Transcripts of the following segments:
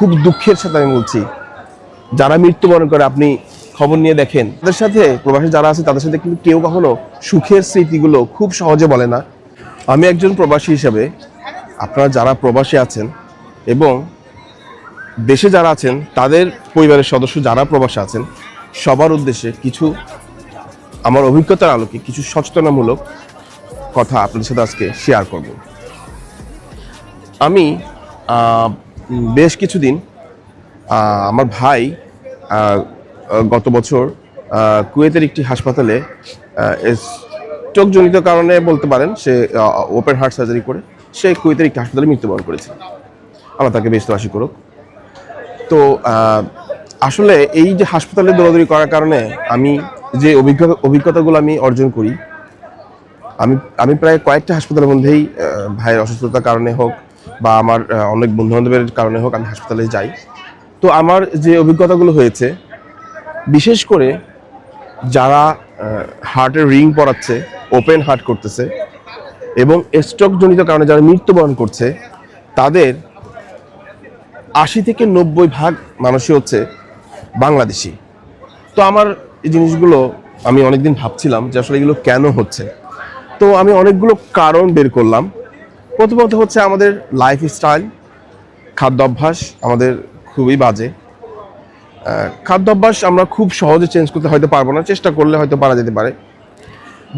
খুব দুঃখের সাথে আমি বলছি, যারা মৃত্যুবরণ করে আপনি খবর নিয়ে দেখেন, তাদের সাথে প্রবাসী যারা আছে তাদের সাথে কিন্তু কেউ কখনো সুখের স্মৃতিগুলো খুব সহজে বলে না। আমি একজন প্রবাসী হিসেবে আপনারা যারা প্রবাসী আছেন এবং দেশে যারা আছেন তাদের পরিবারের সদস্য যারা প্রবাসী আছেন, সবার উদ্দেশ্যে কিছু আমার অভিজ্ঞতার আলোকে কিছু সচেতনামূলক কথা আপনাদের সাথে আজকে শেয়ার করব। আমি বেশ কিছুদিন আমার ভাই গত বছর কুয়েতের একটি হাসপাতালে স্ট্রোকজনিত কারণে বলতে পারেন, সে ওপেন হার্ট সার্জারি করে সে কুয়েতের একটি হাসপাতালে মৃত্যুবরণ করেছে। আল্লাহ তাকে বেশ রাশি করুক। তো আসলে এই যে হাসপাতালে দৌড়াদৌড়ি করার কারণে আমি যে অভিজ্ঞতাগুলো আমি অর্জন করি, আমি প্রায় কয়েকটা হাসপাতালের মধ্যেই ভাইয়ের অসুস্থতার কারণে হোক বা আমার অনেক বন্ধুবান্ধবের কারণে হোক আমি হাসপাতালে যাই। তো আমার যে অভিজ্ঞতাগুলো হয়েছে, বিশেষ করে যারা হার্টের রিং পরাচ্ছে, ওপেন হার্ট করতেছে এবং স্ট্রোকজনিত কারণে যারা মৃত্যুবরণ করছে, তাদের 80 থেকে 90% মানুষই হচ্ছে বাংলাদেশি। তো আমার এই জিনিসগুলো আমি অনেকদিন ভাবছিলাম যে আসলে এগুলো কেন হচ্ছে। তো আমি অনেকগুলো কারণ বের করলাম। প্রথমত হচ্ছে আমাদের লাইফস্টাইল, খাদ্যাভ্যাস আমাদের খুবই বাজে। খাদ্যাভ্যাস আমরা খুব সহজে চেঞ্জ করতে হয়তো পারবো না, চেষ্টা করলে হয়তো পারা যেতে পারে।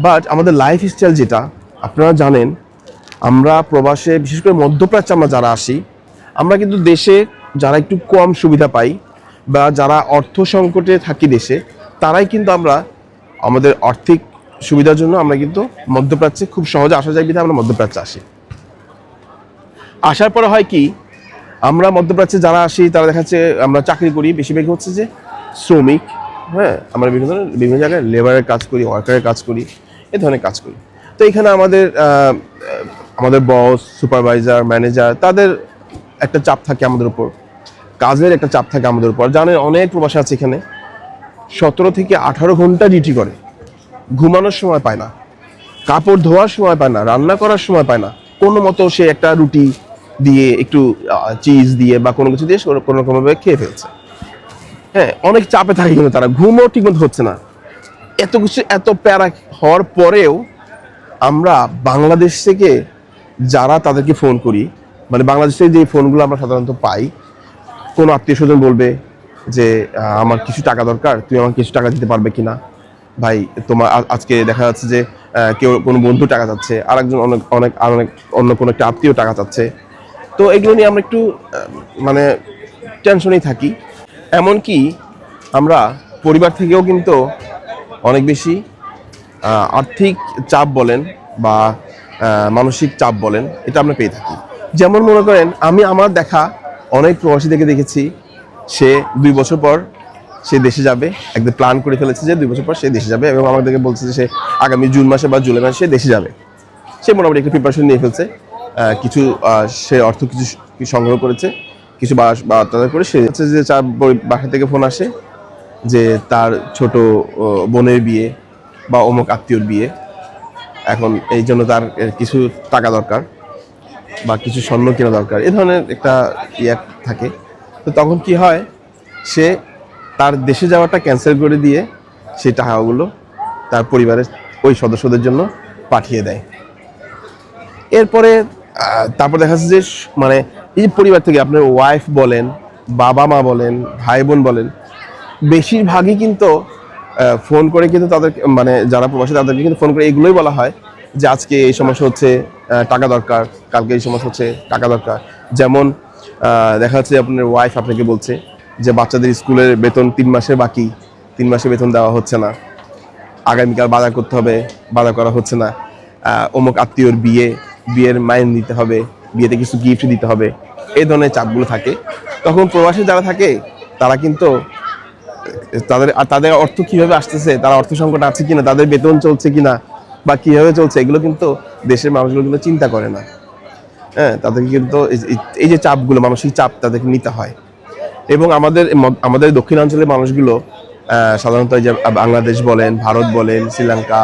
বাট আমাদের লাইফস্টাইল যেটা আপনারা জানেন, আমরা প্রবাসে বিশেষ করে মধ্যপ্রাচ্যে আমরা যারা আসি, আমরা কিন্তু দেশে যারা একটু কম সুবিধা পাই বা যারা অর্থ সংকটে থাকি দেশে, তারাই কিন্তু আমরা আমাদের আর্থিক সুবিধার জন্য আমরা কিন্তু মধ্যপ্রাচ্যে খুব সহজে আসা যায়, বিধায় আমরা মধ্যপ্রাচ্যে আসি। আসার পরে হয় কি, আমরা মধ্যপ্রাচ্যে যারা আসি তারা দেখা যাচ্ছে আমরা চাকরি করি, বেশিরভাগ হচ্ছে যে শ্রমিক। হ্যাঁ, আমরা বিভিন্ন জায়গায় লেবারের কাজ করি, ওয়ার্কারের কাজ করি, এ ধরনের কাজ করি। তো এখানে আমাদের বস, সুপারভাইজার, ম্যানেজার, তাদের একটা চাপ থাকে আমাদের উপর, কাজের একটা চাপ থাকে আমাদের উপর। জানেন অনেক প্রবাসী আছে এখানে 17 থেকে 18 ঘন্টা ডিউটি করে, ঘুমানোর সময় পায় না, কাপড় ধোয়ার সময় পায় না, রান্না করার সময় পায় না। কোনো মতো সে একটা রুটি দিয়ে একটু চিজ দিয়ে বা কোনো কিছু দিয়ে কোনো রকমভাবে খেয়ে ফেলছে। হ্যাঁ, অনেক চাপে থাকে, কিন্তু তারা ঘুমও ঠিকমতো হচ্ছে না। এত কিছু, এত প্যারা হওয়ার পরেও আমরা বাংলাদেশ থেকে যারা তাদেরকে ফোন করি, মানে বাংলাদেশে যে ফোনগুলো আমরা সাধারণত পাই, কোনো আত্মীয় স্বজন বলবে যে আমার কিছু টাকা দরকার, তুমি আমাকে কিছু টাকা দিতে পারবে কিনা ভাই। তোমার আজকে দেখা যাচ্ছে যে কেউ কোনো বন্ধু টাকা চাচ্ছে, আরেকজন অনেক অন্য কোনো একটা আত্মীয় টাকা চাচ্ছে। তো এগুলো নিয়ে আমরা একটু মানে টেনশনেই থাকি। এমনকি আমরা পরিবার থেকেও কিন্তু অনেক বেশি আর্থিক চাপ বলেন বা মানসিক চাপ বলেন, এটা আমরা পেয়ে থাকি। যেমন মনে করেন, আমি আমার দেখা অনেক প্রবাসী থেকে দেখেছি, সে 2 বছর পর সে দেশে যাবে, একদম প্ল্যান করে ফেলেছে যে 2 বছর পর সে দেশে যাবে, এবং আমাদেরকে বলছে যে সে আগামী জুন মাসে বা জুলাই মাসে সে দেশে যাবে। সে মোটামুটি একটু প্রিপারেশন নিয়ে ফেলছে, কিছু সে অর্থ কিছু সংগ্রহ করেছে, কিছু বা তাদের করে সে হচ্ছে যে বাসা থেকে ফোন আসে যে তার ছোট বোনের বিয়ে বা অমুক আত্মীয়র বিয়ে, এখন এই জন্য তার কিছু টাকা দরকার বা কিছু স্বর্ণ কেনা দরকার, এ ধরনের একটা ইয়ে থাকে। তো তখন কি হয়, সে তার দেশে যাওয়াটা ক্যান্সেল করে দিয়ে সেই টাকাগুলো তার পরিবারের ওই সদস্যদের জন্য পাঠিয়ে দেয়। এরপরে তারপর দেখা যাচ্ছে যে মানে এই যে পরিবার থেকে আপনার ওয়াইফ বলেন, বাবা মা বলেন, ভাই বোন বলেন, বেশিরভাগই কিন্তু ফোন করে কিন্তু তাদের, মানে যারা প্রবাসী তাদেরকে কিন্তু ফোন করে এগুলোই বলা হয় যে আজকে এই সমস্যা হচ্ছে, টাকা দরকার, কালকে এই সমস্যা হচ্ছে, টাকা দরকার। যেমন দেখা যাচ্ছে আপনার ওয়াইফ আপনাকে বলছে যে বাচ্চাদের স্কুলের বেতন 3 মাসের বাকি, 3 মাসের বেতন দেওয়া হচ্ছে না, আগামীকাল বাজার করতে হবে, বাজার করা হচ্ছে না, অমুক আত্মীয়র বিয়ের মাইন দিতে হবে, বিয়েতে কিছু গিফট দিতে হবে, এই ধরনের চাপগুলো থাকে। তখন প্রবাসী যারা থাকে তারা কিন্তু তাদের অর্থ কিভাবে আসতেছে, তারা অর্থ সংকট আছে কিনা, তাদের বেতন চলছে কিনা বা কিভাবে চলছে, এগুলো কিন্তু দেশের মানুষগুলো কিন্তু চিন্তা করে না। হ্যাঁ, তাদেরকে কিন্তু এই যে চাপগুলো, মানসিক চাপ তাদেরকে নিতে হয়। এবং আমাদের দক্ষিণাঞ্চলের মানুষগুলো সাধারণত যে বাংলাদেশ বলেন, ভারত বলেন, শ্রীলঙ্কা,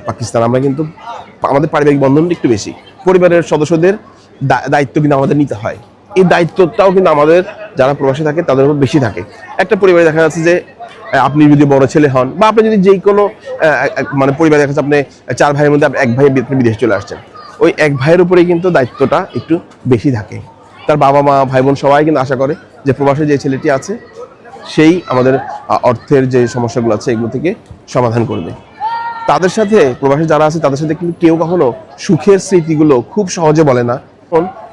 পাকিস্তান, আমরা কিন্তু আমাদের পারিবারিক বন্ধনটা একটু বেশি, পরিবারের সদস্যদের দায়িত্ব কিন্তু আমাদের নিতে হয়। এই দায়িত্বটাও কিন্তু আমাদের যারা প্রবাসী থাকে তাদের উপর বেশি থাকে। একটা পরিবারে দেখা যাচ্ছে যে আপনি যদি বড় ছেলে হন বা আপনি যদি যে কোনো মানে পরিবারে দেখা যাচ্ছে আপনি 4 ভাইয়ের মধ্যে এক ভাই বিদেশে চলে আসছেন, ওই এক ভাইয়ের উপরেই কিন্তু দায়িত্বটা একটু বেশি থাকে। তার বাবা মা ভাই বোন সবাই কিন্তু আশা করে যে প্রবাসে যে ছেলেটি আছে সেই আমাদের অর্থের যে সমস্যাগুলো আছে এগুলো থেকে সমাধান করবে। তাদের সাথে প্রবাসী যারা আছে তাদের সাথে কিন্তু কেউ কখনো সুখের স্মৃতিগুলো খুব সহজে বলে না।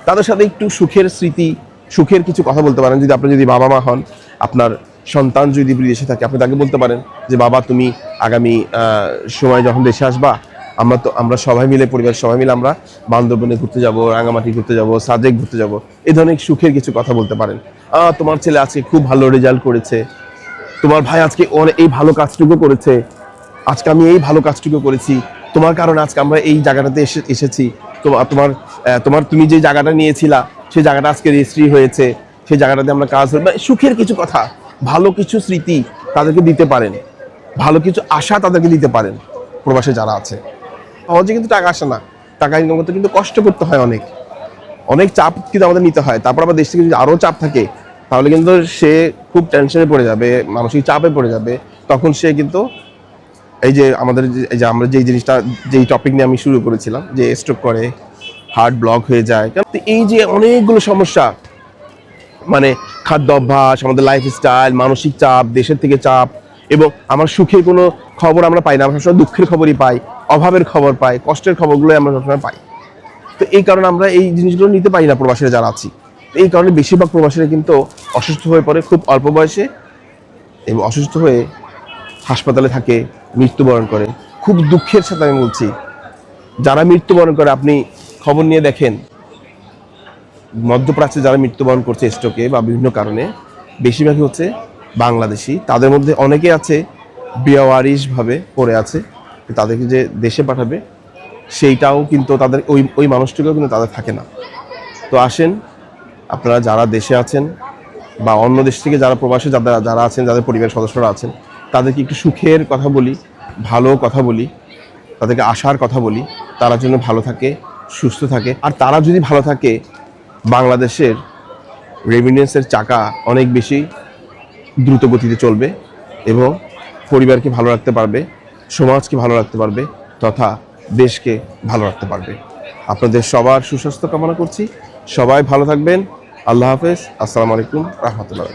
তাদের সাথে একটু সুখের স্মৃতি, সুখের কিছু কথা বলতে পারেন। যদি আপনি যদি বাবা মা হন, আপনার সন্তান যদি বিদেশে থাকে, আপনি তাকে বলতে পারেন যে বাবা তুমি আগামী সময় যখন দেশে আসবা, আমরা সবাই মিলে, পরিবারের সবাই মিলে আমরা বান্দরবনে ঘুরতে যাব, রাঙামাটি ঘুরতে যাব, সাজেক ঘুরতে যাব, এই ধরনের সুখের কিছু কথা বলতে পারেন। তোমার ছেলে আজকে খুব ভালো রেজাল্ট করেছে, তোমার ভাই আজকে এই ভালো কাজটুকু করেছে, আজকে আমি এই ভালো কাজটুকু করেছি, তোমার কারণে আজকে আমরা এই জায়গাটাতে এসেছি, তুমি যে জায়গাটা নিয়েছিলা সেই জায়গাটা আজকে রেজিস্ট্রি হয়েছে, সেই জায়গাটাতে আমরা কাজ মানে সুখের কিছু কথা, ভালো কিছু স্মৃতি তাদেরকে দিতে পারেন, ভালো কিছু আশা তাদেরকে দিতে পারেন। প্রবাসে যারা আছে সহজে কিন্তু টাকা আসে না, টাকা ইনকাম করতে কিন্তু কষ্ট করতে হয়, অনেক অনেক চাপ কিন্তু আমাদের নিতে হয়। তারপর আবার দেশ থেকে যদি আরও চাপ থাকে তাহলে কিন্তু সে খুব টেনশনে পড়ে যাবে, মানসিক চাপে পড়ে যাবে। তখন সে কিন্তু এই যে আমাদের আমরা যেই জিনিসটা, যেই টপিক নিয়ে আমি শুরু করেছিলাম, যে স্ট্রোক করে, হার্ট ব্লক হয়ে যায়, এই যে অনেকগুলো সমস্যা, মানে খাদ্য অভ্যাস, আমাদের লাইফস্টাইল, মানসিক চাপ, দেশের থেকে চাপ, এবং আমার সুখের কোনো খবর আমরা পাই না, আমরা সবসময় দুঃখের খবরই পাই, অভাবের খবর পাই, কষ্টের খবরগুলোই আমরা সবসময় পাই। তো এই কারণে আমরা এই জিনিসগুলো নিতে পারি না প্রবাসীরা যারা আছি। এই কারণে বেশিরভাগ প্রবাসীরা কিন্তু অসুস্থ হয়ে পড়ে খুব অল্প বয়সে, এবং অসুস্থ হয়ে হাসপাতালে থাকে, মৃত্যুবরণ করে। খুব দুঃখের সাথে আমি বলছি, যারা মৃত্যুবরণ করে আপনি খবর নিয়ে দেখেন, মধ্যপ্রাচ্যে যারা মৃত্যুবরণ করছে স্ট্রোকে বা বিভিন্ন কারণে, বেশিরভাগই হচ্ছে বাংলাদেশি। তাদের মধ্যে অনেকে আছে বেওয়ারিশভাবে পড়ে আছে, তাদেরকে যে দেশে পাঠাবে সেইটাও কিন্তু তাদের ওই মানুষটিকেও কিন্তু তাদের থাকে না। তো আসেন, আপনারা যারা দেশে আছেন বা অন্য দেশ থেকে যারা প্রবাসী যারা আছেন, যাদের পরিবারের সদস্যরা আছেন, তাদেরকে একটু সুখের কথা বলি, ভালো কথা বলি, তাদেরকে আশার কথা বলি, তারা যেন ভালো থাকে, সুস্থ থাকে। আর তারা যদি ভালো থাকে, বাংলাদেশের রেমিটেন্সের চাকা অনেক বেশি দ্রুত গতিতে চলবে এবং পরিবারকে ভালো রাখতে পারবে, সমাজকে ভালো রাখতে পারবে, তথা দেশকে ভালো রাখতে পারবে। আপনাদের সবার সুস্বাস্থ্য কামনা করছি। সবাই ভালো থাকবেন। আল্লাহ হাফেজ। আসসালামু আলাইকুম রহমতুল্লাহ।